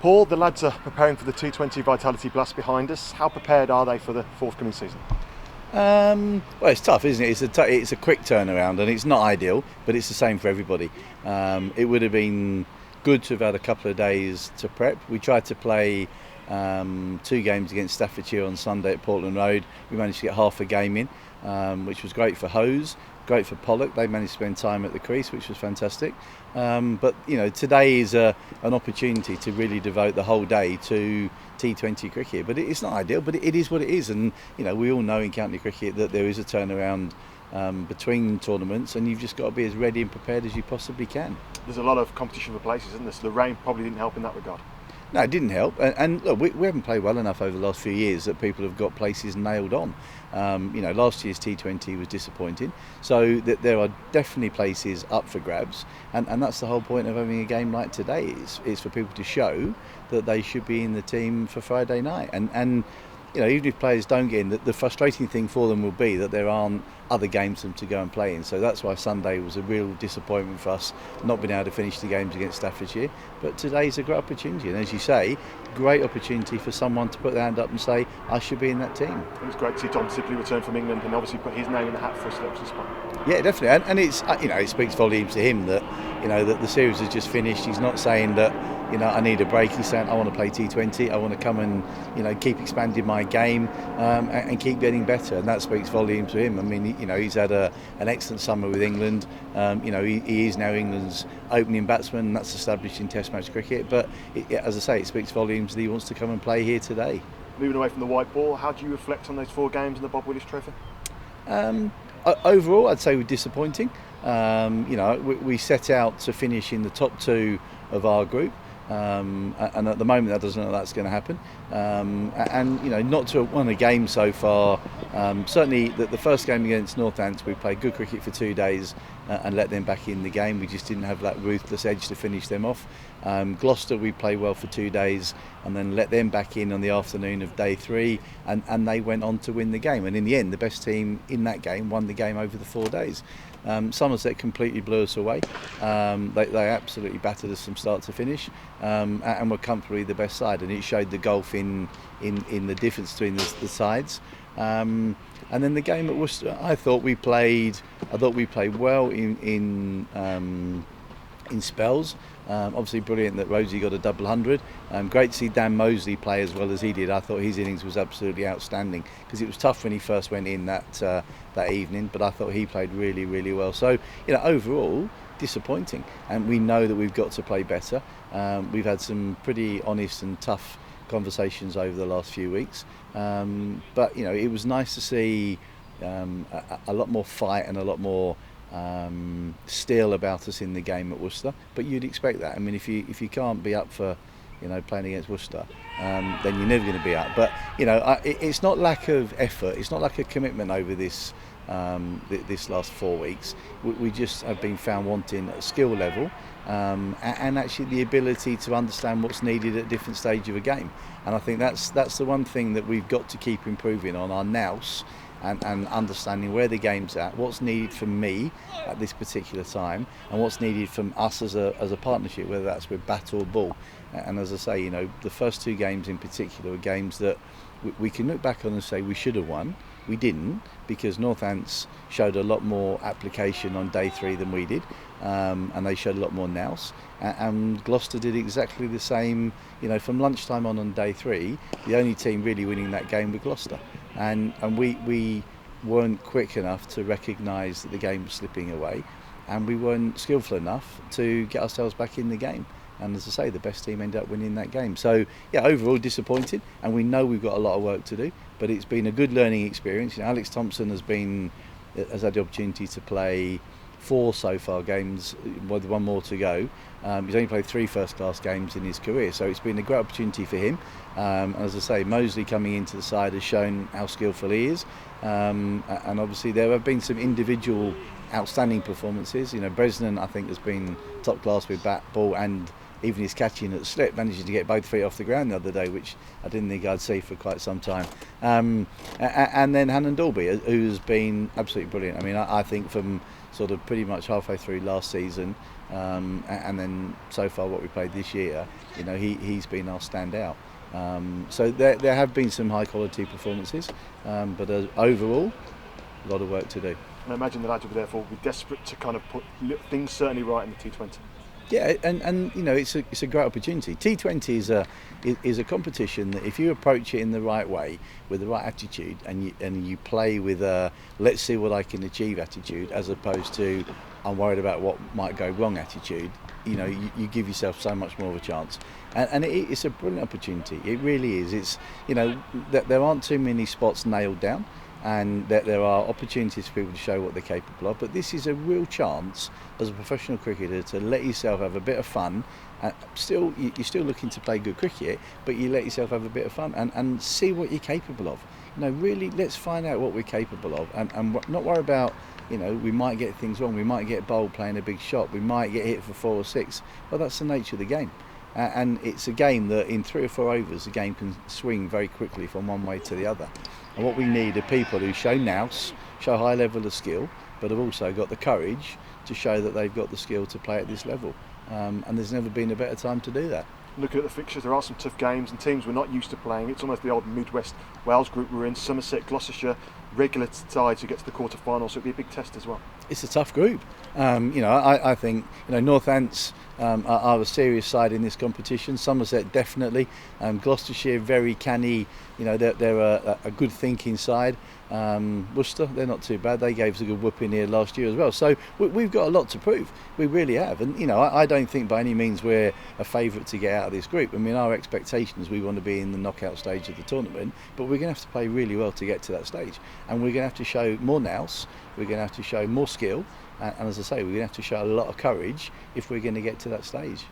Paul, the lads are preparing for the T20 Vitality Blast behind us. How prepared are they for the forthcoming season? Well, it's tough, isn't it? It's a quick turnaround, and it's not ideal, but it's the same for everybody. It would have been good to have had a couple of days to prep. We tried to play 2 games against Staffordshire on Sunday at Portland Road. We managed to get half a game in, which was great for Hose, great for Pollock. They managed to spend time at the crease, which was fantastic. But today is an opportunity to really devote the whole day to T20 cricket. But it's not ideal, but it is what it is. And we all know in county cricket that there is a turnaround between tournaments, and you've just got to be as ready and prepared as you possibly can. There's a lot of competition for places, isn't there? So the rain probably didn't help in that regard. No, it didn't help, and look, we haven't played well enough over the last few years that people have got places nailed on. Last year's T20 was disappointing, so that there are definitely places up for grabs, and that's the whole point of having a game like today. Is for people to show that they should be in the team for Friday night, and even if players don't get in, the frustrating thing for them will be that there aren't other games for them to go and play in. So that's why Sunday was a real disappointment for us, not being able to finish the games against Staffordshire. But today's a great opportunity, and as you say, great opportunity for someone to put their hand up and say, I should be in that team. It was great to see Tom Sibley return from England and obviously put his name in the hat for a selection spot. Yeah, definitely, and it's it speaks volumes to him that that the series has just finished. He's not saying that I need a break. He's saying I want to play T20. I want to come and keep expanding my game and keep getting better, and that speaks volumes to him. I mean, he's had an excellent summer with England. He is now England's opening batsman, and that's established in Test match cricket. But as I say, it speaks volumes that he wants to come and play here today. Moving away from the white ball, how do you reflect on those 4 games in the Bob Willis Trophy? Overall, I'd say we're disappointing. We set out to finish in the top 2 of our group. And at the moment that doesn't look like that's going to happen, and not to have won a game so far. Certainly the first game against Northants, we played good cricket for 2 days and let them back in the game. We just didn't have that ruthless edge to finish them off. Gloucester, we played well for 2 days and then let them back in on the afternoon of day 3, and they went on to win the game, and in the end the best team in that game won the game over the 4 days. Somerset completely blew us away. They absolutely battered us from start to finish, and were comfortably the best side, and it showed the gulf in the difference between the sides. And then the game at Worcester, I thought we played well in spells. Obviously brilliant that Rosie got a double 100. Great to see Dan Mosley play as well as he did. I thought his innings was absolutely outstanding, because it was tough when he first went in that evening, but I thought he played really, really well. So overall disappointing, and we know that we've got to play better. We've had some pretty honest and tough conversations over the last few weeks, but it was nice to see a lot more fight and a lot more steel about us in the game at Worcester. But you'd expect that. I mean, if you can't be up for playing against Worcester, then you're never going to be up. But it's not lack of effort, it's not lack of commitment over this last 4 weeks. We just have been found wanting at skill level, and actually the ability to understand what's needed at different stage of a game. And I think that's the one thing that we've got to keep improving on, our nous, and understanding where the game's at, what's needed from me at this particular time, and what's needed from us as a partnership, whether that's with bat or ball. And as I say, the first 2 games in particular were games that we can look back on and say we should have won. We didn't, because Northants showed a lot more application on day 3 than we did, and they showed a lot more nous. And Gloucester did exactly the same. From lunchtime on day 3, the only team really winning that game was Gloucester, and we weren't quick enough to recognise that the game was slipping away, and we weren't skillful enough to get ourselves back in the game. And as I say, the best team ended up winning that game. So overall disappointed, and we know we've got a lot of work to do, but it's been a good learning experience. Alex Thompson has had the opportunity to play 4 so far games, with 1 more to go. He's only played 3 first-class games in his career, so it's been a great opportunity for him. As I say, Mosley coming into the side has shown how skillful he is, and obviously there have been some individual outstanding performances. Bresnan, I think, has been top class with bat, ball and even his catching at slip, managing to get both feet off the ground the other day, which I didn't think I'd see for quite some time. And then Hannon Dalby, who's been absolutely brilliant. I mean, I think from sort of pretty much halfway through last season, and then so far what we played this year, he's been our standout. So there have been some high quality performances, but overall, a lot of work to do. And I imagine the lads will be therefore be desperate to kind of put things certainly right in the T20. Yeah, and it's a great opportunity. T20 is a competition that if you approach it in the right way, with the right attitude, and you play with a let's see what I can achieve attitude, as opposed to I'm worried about what might go wrong attitude, you give yourself so much more of a chance. And it's a brilliant opportunity. It really is. It's that there aren't too many spots nailed down, and that there are opportunities for people to show what they're capable of. But this is a real chance as a professional cricketer to let yourself have a bit of fun. You're still looking to play good cricket, but you let yourself have a bit of fun and see what you're capable of. Really, let's find out what we're capable of, and not worry about, we might get things wrong. We might get bowled playing a big shot. We might get hit for 4 or 6. Well, that's the nature of the game. And it's a game that in 3 or 4 overs, the game can swing very quickly from one way to the other. And what we need are people who show nous, show a high level of skill, but have also got the courage to show that they've got the skill to play at this level. And there's never been a better time to do that. Looking at the fixtures, there are some tough games and teams we're not used to playing. It's almost the old Midwest Wales group we're in. Somerset, Gloucestershire, regular sides who get to the quarter-final, so it'll be a big test as well. It's a tough group. I think Northants are a serious side in this competition. Somerset definitely. Gloucestershire very canny. They're a good thinking side. Worcester, they're not too bad. They gave us a good whooping here last year as well. So we've got a lot to prove. We really have. And I don't think by any means we're a favourite to get out of this group. I mean, our expectations, we want to be in the knockout stage of the tournament, but we're going to have to play really well to get to that stage. And we're going to have to show more nous. We're going to have to show more skill. And as I say, we're going to have to show a lot of courage if we're going to get to that stage.